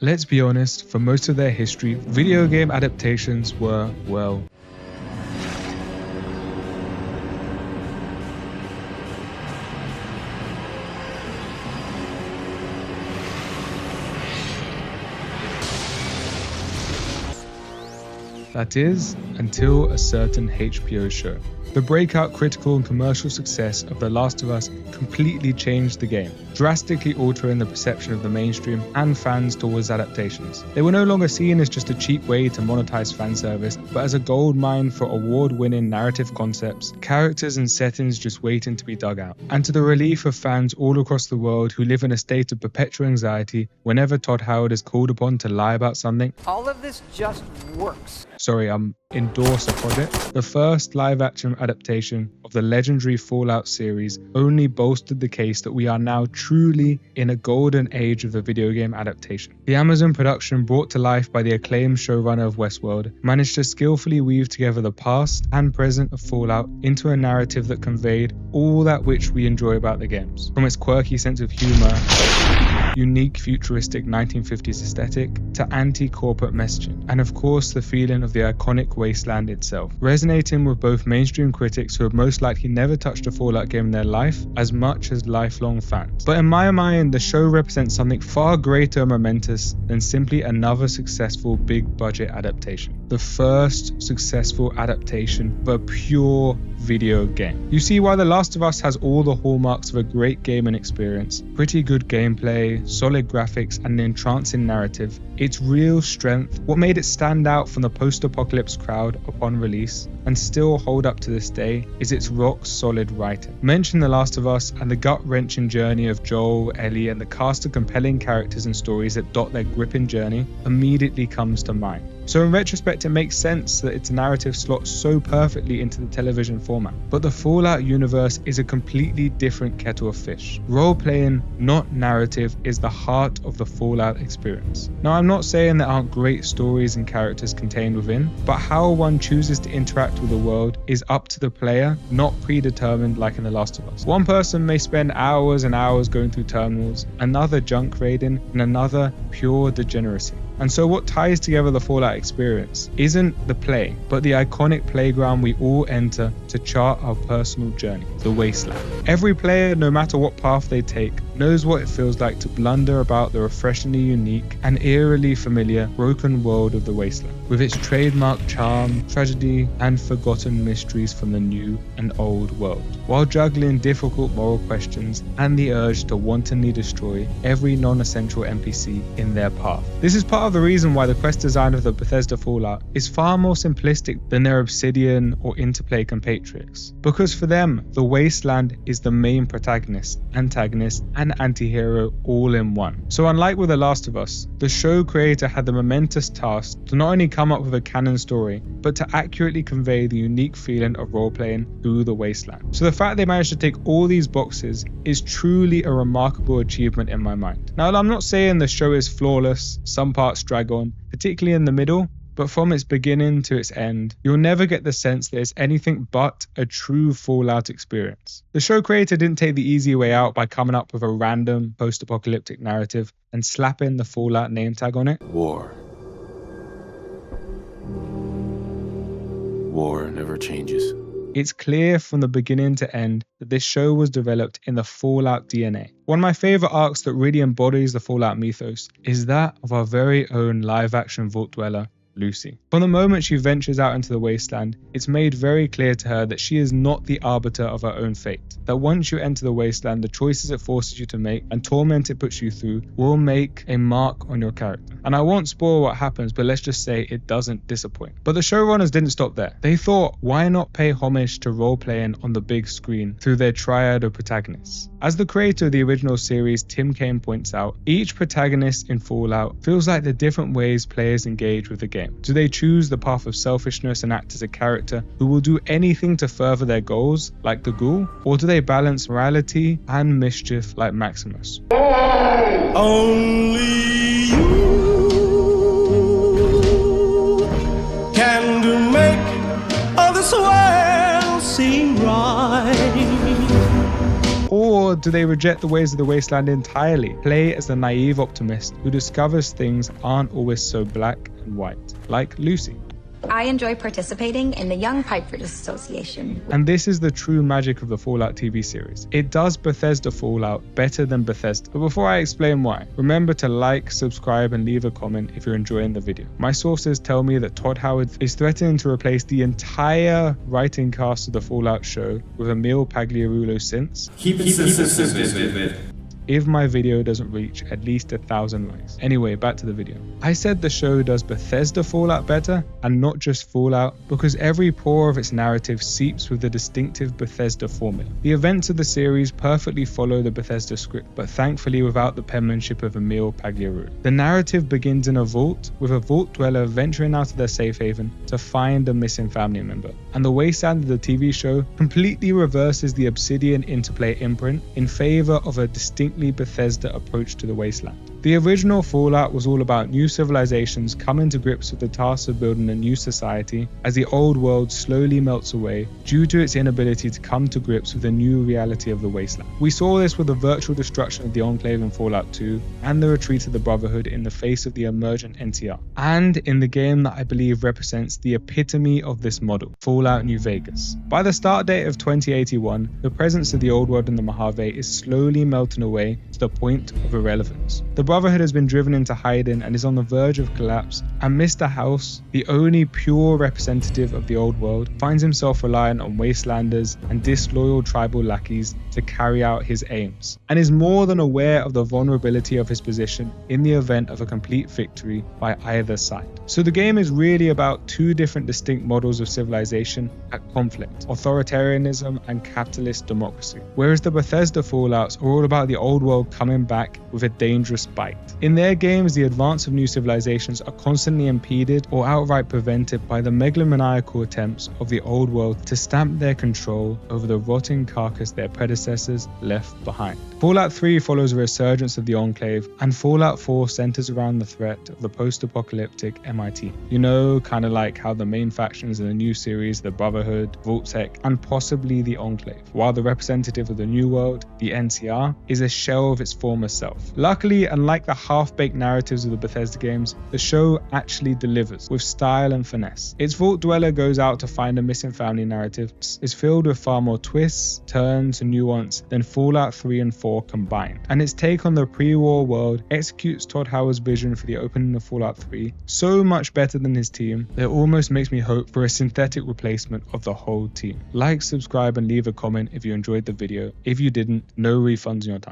let's be honest, for most of their history, video game adaptations were, well, that is, until a certain HBO show. The breakout critical and commercial success of The Last of Us completely changed the game, drastically altering the perception of the mainstream and fans towards adaptations. They were no longer seen as just a cheap way to monetize fan service, but as a goldmine for award-winning narrative concepts, characters and settings just waiting to be dug out. And to the relief of fans all across the world who live in a state of perpetual anxiety whenever Todd Howard is called upon to lie about something. All of this just works. Sorry, endorse a project. The first live-action adaptation of the legendary Fallout series only bolstered the case that we are now truly in a golden age of the video game adaptation. The Amazon production, brought to life by the acclaimed showrunner of Westworld, managed to skillfully weave together the past and present of Fallout into a narrative that conveyed all that which we enjoy about the games, from its quirky sense of humor, unique futuristic 1950s aesthetic, to anti-corporate messaging, and of course the feeling of the iconic wasteland itself, resonating with both mainstream critics who have most likely never touched a Fallout game in their life as much as lifelong fans. But in my mind, the show represents something far greater and momentous than simply another successful big budget adaptation. The first successful adaptation of a pure video game. You see why The Last of Us has all the hallmarks of a great gaming experience: pretty good gameplay, solid graphics, and an entrancing narrative. Its real strength, what made it stand out from the post-apocalypse crowd upon release and still hold up to this day, is its rock-solid writing. Mention The Last of Us and the gut-wrenching journey of Joel, Ellie, and the cast of compelling characters and stories that dot their gripping journey immediately comes to mind. So in retrospect, it makes sense that its narrative slots so perfectly into the television format. But the Fallout universe is a completely different kettle of fish. Role-playing, not narrative, is the heart of the Fallout experience. Now, I'm not saying there aren't great stories and characters contained within, but how one chooses to interact with the world is up to the player, not predetermined like in The Last of Us. One person may spend hours and hours going through terminals, another junk raiding, and another pure degeneracy. And so what ties together the Fallout experience isn't the play, but the iconic playground we all enter to chart our personal journey, the wasteland. Every player, no matter what path they take, knows what it feels like to blunder about the refreshingly unique and eerily familiar broken world of the wasteland, with its trademark charm, tragedy, and forgotten mysteries from the new and old world, while juggling difficult moral questions and the urge to wantonly destroy every non-essential NPC in their path. This is part of the reason why the quest design of the Bethesda Fallout is far more simplistic than their Obsidian or Interplay compatriots, because for them, the wasteland is the main protagonist, antagonist, and anti-hero all in one. So unlike with The Last of Us, the show creator had the momentous task to not only come up with a canon story, but to accurately convey the unique feeling of role-playing through the wasteland. So the fact they managed to tick all these boxes is truly a remarkable achievement in my mind. Now, I'm not saying the show is flawless, some parts drag on, particularly in the middle, but from its beginning to its end, you'll never get the sense that it's anything but a true Fallout experience. The show creator didn't take the easy way out by coming up with a random post-apocalyptic narrative and slapping the Fallout name tag on it. War never changes. It's clear from the beginning to end that this show was developed in the Fallout DNA. One of my favourite arcs that really embodies the Fallout mythos is that of our very own live-action vault dweller, Lucy. From the moment she ventures out into the wasteland, it's made very clear to her that she is not the arbiter of her own fate. That once you enter the wasteland, the choices it forces you to make and torment it puts you through will make a mark on your character. And I won't spoil what happens, but let's just say it doesn't disappoint. But the showrunners didn't stop there. They thought, why not pay homage to role-playing on the big screen through their triad of protagonists? As the creator of the original series, Tim Kaine, points out, each protagonist in Fallout feels like the different ways players engage with the game. Do they choose the path of selfishness and act as a character who will do anything to further their goals, like the ghoul? Or do they balance morality and mischief like Maximus? Only you can do make all this world seem right. Or do they reject the ways of the wasteland entirely? Play as the naive optimist who discovers things aren't always so black and white, like Lucy. I enjoy participating in the Young Pipers Association. And this is the true magic of the Fallout TV series. It does Bethesda Fallout better than Bethesda. But before I explain why, remember to like, subscribe, and leave a comment if you're enjoying the video. My sources tell me that Todd Howard is threatening to replace the entire writing cast of the Fallout show with Emil Pagliarulo since. Keep it simple. If my video doesn't reach at least 1,000 likes. Anyway, back to the video. I said the show does Bethesda Fallout better and not just Fallout because every pore of its narrative seeps with the distinctive Bethesda formula. The events of the series perfectly follow the Bethesda script, but thankfully without the penmanship of Emil Pagliarulo. The narrative begins in a vault, with a vault dweller venturing out of their safe haven to find a missing family member. And the wasteland of the TV show completely reverses the Obsidian Interplay imprint in favor of a distinctly Bethesda approach to the wasteland. The original Fallout was all about new civilizations coming to grips with the task of building a new society as the old world slowly melts away due to its inability to come to grips with the new reality of the wasteland. We saw this with the virtual destruction of the Enclave in Fallout 2 and the retreat of the Brotherhood in the face of the emergent NTR, and in the game that I believe represents the epitome of this model, Fallout New Vegas. By the start date of 2081, the presence of the old world in the Mojave is slowly melting away to the point of irrelevance. The Brotherhood has been driven into hiding and is on the verge of collapse, and Mr. House, the only pure representative of the old world, finds himself reliant on wastelanders and disloyal tribal lackeys to carry out his aims, and is more than aware of the vulnerability of his position in the event of a complete victory by either side. So the game is really about two different distinct models of civilization at conflict, authoritarianism and capitalist democracy, whereas the Bethesda Fallouts are all about the old world coming back with a dangerous bite. In their games, the advance of new civilizations are constantly impeded or outright prevented by the megalomaniacal attempts of the old world to stamp their control over the rotting carcass their predecessors left behind. Fallout 3 follows a resurgence of the Enclave, and Fallout 4 centers around the threat of the post-apocalyptic MIT. You know, kind of like how the main factions in the new series, the Brotherhood, Vault-Tec, and possibly the Enclave, while the representative of the new world, the NCR, is a shell of its former self. Luckily, unlike the half-baked narratives of the Bethesda games, the show actually delivers, with style and finesse. Its Vault Dweller goes out to find a missing family narrative is filled with far more twists, turns, and nuance than Fallout 3 and 4 combined, and its take on the pre-war world executes Todd Howard's vision for the opening of Fallout 3 so much better than his team that it almost makes me hope for a synthetic replacement of the whole team. Like, subscribe, and leave a comment if you enjoyed the video. If you didn't, no refunds on your time.